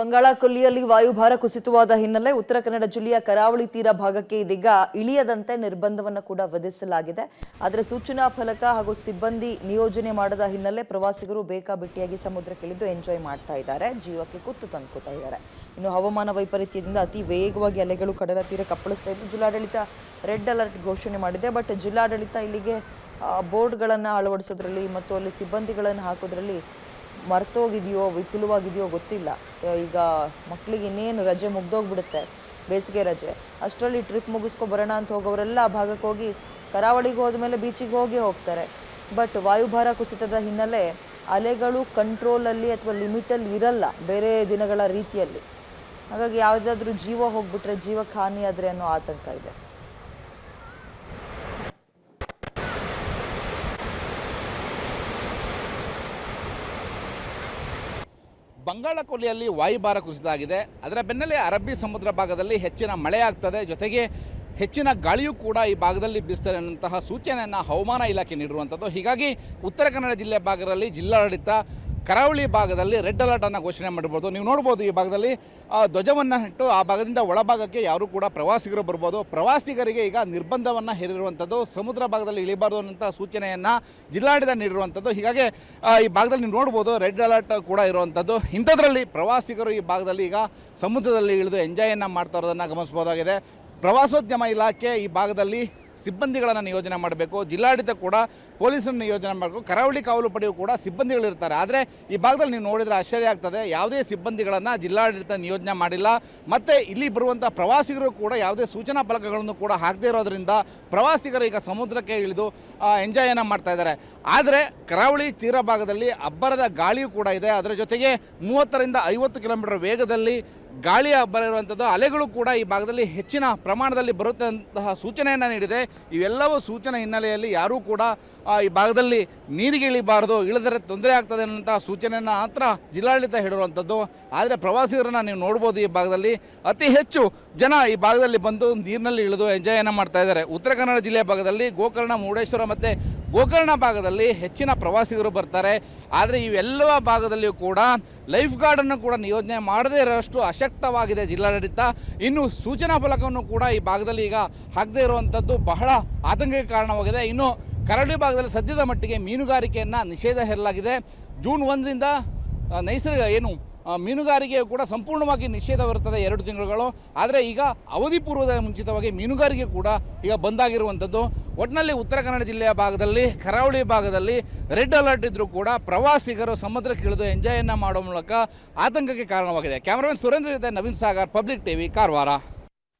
ಬಂಗಾಳಕೊಲ್ಲಿಯಲ್ಲಿ ವಾಯುಭಾರ ಕುಸಿತವಾದ ಹಿನ್ನೆಲೆ ಉತ್ತರ ಕನ್ನಡ ಜಿಲ್ಲೆಯ ಕರಾವಳಿ ತೀರ ಭಾಗಕ್ಕೆ ಇದೀಗ ಇಳಿಯದಂತೆ ನಿರ್ಬಂಧವನ್ನು ಕೂಡ ವಿಧಿಸಲಾಗಿದೆ. ಆದರೆ ಸೂಚನಾ ಫಲಕ ಹಾಗೂ ಸಿಬ್ಬಂದಿ ನಿಯೋಜನೆ ಮಾಡದ ಹಿನ್ನೆಲೆ ಪ್ರವಾಸಿಗರು ಬೇಕಾಬಿಟ್ಟಿಯಾಗಿ ಸಮುದ್ರಕ್ಕಿಳಿದು ಎಂಜಾಯ್ ಮಾಡ್ತಾ ಇದ್ದಾರೆ, ಜೀವಕ್ಕೆ ಕುತ್ತು ತಂದುಕೊತಾ ಇದ್ದಾರೆ. ಇನ್ನು ಹವಾಮಾನ ವೈಪರೀತ್ಯದಿಂದ ಅತಿ ವೇಗವಾಗಿ ಅಲೆಗಳು ಕಡಲ ತೀರಕ್ಕೆ ಅಪ್ಪಳಿಸ್ತಾ ಇದ್ದು ಜಿಲ್ಲಾಡಳಿತ ರೆಡ್ ಅಲರ್ಟ್ ಘೋಷಣೆ ಮಾಡಿದೆ. ಬಟ್ ಜಿಲ್ಲಾಡಳಿತ ಇಲ್ಲಿಗೆ ಬೋರ್ಡ್ಗಳನ್ನು ಅಳವಡಿಸೋದ್ರಲ್ಲಿ ಮತ್ತು ಅಲ್ಲಿ ಸಿಬ್ಬಂದಿಗಳನ್ನು ಹಾಕೋದ್ರಲ್ಲಿ ಮರ್ತೋಗಿದೆಯೋ ವಿಪುಲವಾಗಿದೆಯೋ ಗೊತ್ತಿಲ್ಲ. ಸೊ ಈಗ ಮಕ್ಕಳಿಗೆ ಇನ್ನೇನು ರಜೆ ಮುಗ್ದೋಗ್ಬಿಡುತ್ತೆ, ಬೇಸಿಗೆ ರಜೆ, ಅಷ್ಟರಲ್ಲಿ ಟ್ರಿಪ್ ಮುಗಿಸ್ಕೊ ಬರೋಣ ಅಂತ ಹೋಗೋರೆಲ್ಲ ಆ ಭಾಗಕ್ಕೆ ಹೋಗಿ ಕರಾವಳಿಗೆ ಹೋದ್ಮೇಲೆ ಬೀಚಿಗೆ ಹೋಗ್ತಾರೆ. ಬಟ್ ವಾಯುಭಾರ ಕುಸಿತದ ಹಿನ್ನೆಲೆ ಅಲೆಗಳು ಕಂಟ್ರೋಲಲ್ಲಿ ಅಥವಾ ಲಿಮಿಟಲ್ಲಿ ಇರಲ್ಲ ಬೇರೆ ದಿನಗಳ ರೀತಿಯಲ್ಲಿ. ಹಾಗಾಗಿ ಯಾವುದಾದ್ರೂ ಜೀವ ಹೋಗ್ಬಿಟ್ರೆ, ಜೀವಕ್ಕೆ ಹಾನಿ ಆದರೆ ಅನ್ನೋ ಆತಂಕ ಇದೆ. ಬಂಗಾಳಕೊಲ್ಲಿಯಲ್ಲಿ ವಾಯುಭಾರ ಕುಸಿತ ಆಗಿದೆ. ಅದರ ಬೆನ್ನಲ್ಲೇ ಅರಬ್ಬಿ ಸಮುದ್ರ ಭಾಗದಲ್ಲಿ ಹೆಚ್ಚಿನ ಮಳೆ ಆಗ್ತದೆ, ಜೊತೆಗೆ ಹೆಚ್ಚಿನ ಗಾಳಿಯೂ ಕೂಡ ಈ ಭಾಗದಲ್ಲಿ ಬೀಸ್ತಾರೆ ಅನ್ನುವಂತಹ ಸೂಚನೆಯನ್ನು ಹವಾಮಾನ ಇಲಾಖೆ ನೀಡಿರುವಂಥದ್ದು. ಹೀಗಾಗಿ ಉತ್ತರ ಕನ್ನಡ ಜಿಲ್ಲೆ ಭಾಗದಲ್ಲಿ ಜಿಲ್ಲಾಡಳಿತ ಕರಾವಳಿ ಭಾಗದಲ್ಲಿ ರೆಡ್ ಅಲರ್ಟನ್ನು ಘೋಷಣೆ ಮಾಡಿರ್ಬೋದು. ನೀವು ನೋಡ್ಬೋದು ಈ ಭಾಗದಲ್ಲಿ ಧ್ವಜವನ್ನು ಇಟ್ಟು ಆ ಭಾಗದಿಂದ ಒಳಭಾಗಕ್ಕೆ ಯಾರು ಕೂಡ ಪ್ರವಾಸಿಗರು ಬರ್ಬೋದು. ಪ್ರವಾಸಿಗರಿಗೆ ಈಗ ನಿರ್ಬಂಧವನ್ನು ಹೇರಿರುವಂಥದ್ದು, ಸಮುದ್ರ ಭಾಗದಲ್ಲಿ ಇಳಿಬಾರ್ದು ಅನ್ನೋಂಥ ಸೂಚನೆಯನ್ನು ಜಿಲ್ಲಾಡಳಿತ ನೀಡಿರುವಂಥದ್ದು. ಹೀಗಾಗಿ ಈ ಭಾಗದಲ್ಲಿ ನೀವು ನೋಡ್ಬೋದು ರೆಡ್ ಅಲರ್ಟ್ ಕೂಡ ಇರುವಂಥದ್ದು. ಇಂಥದ್ರಲ್ಲಿ ಪ್ರವಾಸಿಗರು ಈ ಭಾಗದಲ್ಲಿ ಈಗ ಸಮುದ್ರದಲ್ಲಿ ಇಳಿದು ಎಂಜಾಯನ್ನು ಮಾಡ್ತಾ ಇರೋದನ್ನು ಗಮನಿಸ್ಬೋದಾಗಿದೆ. ಪ್ರವಾಸೋದ್ಯಮ ಇಲಾಖೆ ಈ ಭಾಗದಲ್ಲಿ ಸಿಬ್ಬಂದಿಗಳನ್ನು ನಿಯೋಜನೆ ಮಾಡಬೇಕು, ಜಿಲ್ಲಾಡಳಿತ ಕೂಡ ಪೊಲೀಸರನ್ನು ನಿಯೋಜನೆ ಮಾಡಬೇಕು, ಕರಾವಳಿ ಕಾವಲು ಪಡೆಯೂ ಕೂಡ ಸಿಬ್ಬಂದಿಗಳಿರ್ತಾರೆ. ಆದರೆ ಈ ಭಾಗದಲ್ಲಿ ನೀವು ನೋಡಿದರೆ ಆಶ್ಚರ್ಯ ಆಗ್ತದೆ, ಯಾವುದೇ ಸಿಬ್ಬಂದಿಗಳನ್ನು ಜಿಲ್ಲಾಡಳಿತ ನಿಯೋಜನೆ ಮಾಡಿಲ್ಲ. ಮತ್ತು ಇಲ್ಲಿ ಬರುವಂಥ ಪ್ರವಾಸಿಗರು ಕೂಡ ಯಾವುದೇ ಸೂಚನಾ ಫಲಕಗಳನ್ನು ಕೂಡ ಹಾಕದೇ ಇರೋದರಿಂದ ಪ್ರವಾಸಿಗರು ಈಗ ಸಮುದ್ರಕ್ಕೆ ಇಳಿದು ಎಂಜಾಯನ್ನು ಮಾಡ್ತಾ ಇದ್ದಾರೆ. ಆದರೆ ಕರಾವಳಿ ತೀರ ಭಾಗದಲ್ಲಿ ಅಬ್ಬರದ ಗಾಳಿಯೂ ಕೂಡ ಇದೆ. ಅದರ ಜೊತೆಗೆ 30ರಿಂದ 50 ಕಿಲೋಮೀಟರ್ ವೇಗದಲ್ಲಿ ಗಾಳಿ ಅಬ್ಬರ ಇರುವಂಥದ್ದು, ಅಲೆಗಳು ಕೂಡ ಈ ಭಾಗದಲ್ಲಿ ಹೆಚ್ಚಿನ ಪ್ರಮಾಣದಲ್ಲಿ ಬರುತ್ತಂತಹ ಸೂಚನೆಯನ್ನು ನೀಡಿದೆ. ಇವೆಲ್ಲವೂ ಸೂಚನೆ ಹಿನ್ನೆಲೆಯಲ್ಲಿ ಯಾರೂ ಕೂಡ ಈ ಭಾಗದಲ್ಲಿ ನೀರಿಗೆ ಇಳಿಬಾರ್ದು, ಇಳಿದರೆ ತೊಂದರೆ ಆಗ್ತದೆ ಅನ್ನೋಂತಹ ಸೂಚನೆಯನ್ನು ಮಾತ್ರ ಜಿಲ್ಲಾಡಳಿತ ಹೇಳಿರುವಂಥದ್ದು. ಆದರೆ ಪ್ರವಾಸಿಗರನ್ನು ನೀವು ನೋಡ್ಬೋದು, ಈ ಭಾಗದಲ್ಲಿ ಅತಿ ಹೆಚ್ಚು ಜನ ಈ ಭಾಗದಲ್ಲಿ ಬಂದು ನೀರಿನಲ್ಲಿ ಇಳಿದು ಎಂಜಾಯನ್ನು ಮಾಡ್ತಾ ಇದ್ದಾರೆ. ಉತ್ತರ ಕನ್ನಡ ಜಿಲ್ಲೆಯ ಭಾಗದಲ್ಲಿ ಗೋಕರ್ಣ, ಮುರುಡೇಶ್ವರ ಮತ್ತು ಗೋಕರ್ಣ ಭಾಗದಲ್ಲಿ ಹೆಚ್ಚಿನ ಪ್ರವಾಸಿಗರು ಬರ್ತಾರೆ. ಆದರೆ ಇವೆಲ್ಲವ ಭಾಗದಲ್ಲಿಯೂ ಕೂಡ ಲೈಫ್ ಗಾರ್ಡನ್ನು ಕೂಡ ನಿಯೋಜನೆ ಮಾಡದೇ ಇರೋಷ್ಟು ಅಶಕ್ತವಾಗಿದೆ ಜಿಲ್ಲಾಡಳಿತ. ಇನ್ನು ಸೂಚನಾ ಫಲಕವನ್ನು ಕೂಡ ಈ ಭಾಗದಲ್ಲಿ ಈಗ ಹಾಕದೇ ಇರುವಂಥದ್ದು ಬಹಳ ಆತಂಕಕ್ಕೆ ಕಾರಣವಾಗಿದೆ. ಇನ್ನು ಕರಾವಳಿ ಭಾಗದಲ್ಲಿ ಸದ್ಯದ ಮಟ್ಟಿಗೆ ಮೀನುಗಾರಿಕೆಯನ್ನು ನಿಷೇಧ ಹೇರಲಾಗಿದೆ. ಜೂನ್ 1ರಿಂದ ನೈಸರ್ಗಿಕ ಮೀನುಗಾರಿಕೆ ಕೂಡ ಸಂಪೂರ್ಣವಾಗಿ ನಿಷೇಧವಿರುತ್ತದೆ 2 ತಿಂಗಳುಗಳು. ಆದರೆ ಈಗ ಅವಧಿ ಪೂರ್ವದ ಮುಂಚಿತವಾಗಿ ಮೀನುಗಾರಿಕೆ ಕೂಡ ಈಗ ಬಂದಾಗಿರುವಂಥದ್ದು. ಒಟ್ಟಿನಲ್ಲಿ ಉತ್ತರ ಕನ್ನಡ ಜಿಲ್ಲೆಯ ಭಾಗದಲ್ಲಿ ಕರಾವಳಿ ಭಾಗದಲ್ಲಿ ರೆಡ್ ಅಲರ್ಟ್ ಇದ್ದರೂ ಕೂಡ ಪ್ರವಾಸಿಗರು ಸಮುದ್ರಕ್ಕೆ ಇಳಿದು ಎಂಜಾಯನ್ನು ಮಾಡೋ ಮೂಲಕ ಆತಂಕಕ್ಕೆ ಕಾರಣವಾಗಿದೆ. ಕ್ಯಾಮರಾಮನ್ ಸುರೇಂದ್ರ ಜೊತೆ ನವೀನ್ ಸಾಗರ್, ಪಬ್ಲಿಕ್ ಟಿವಿ, ಕಾರವಾರ.